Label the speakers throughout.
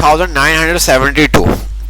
Speaker 1: 9972.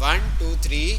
Speaker 1: 1 2 3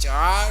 Speaker 1: 4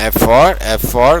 Speaker 1: F4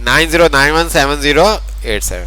Speaker 1: 90917087.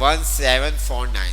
Speaker 1: 1749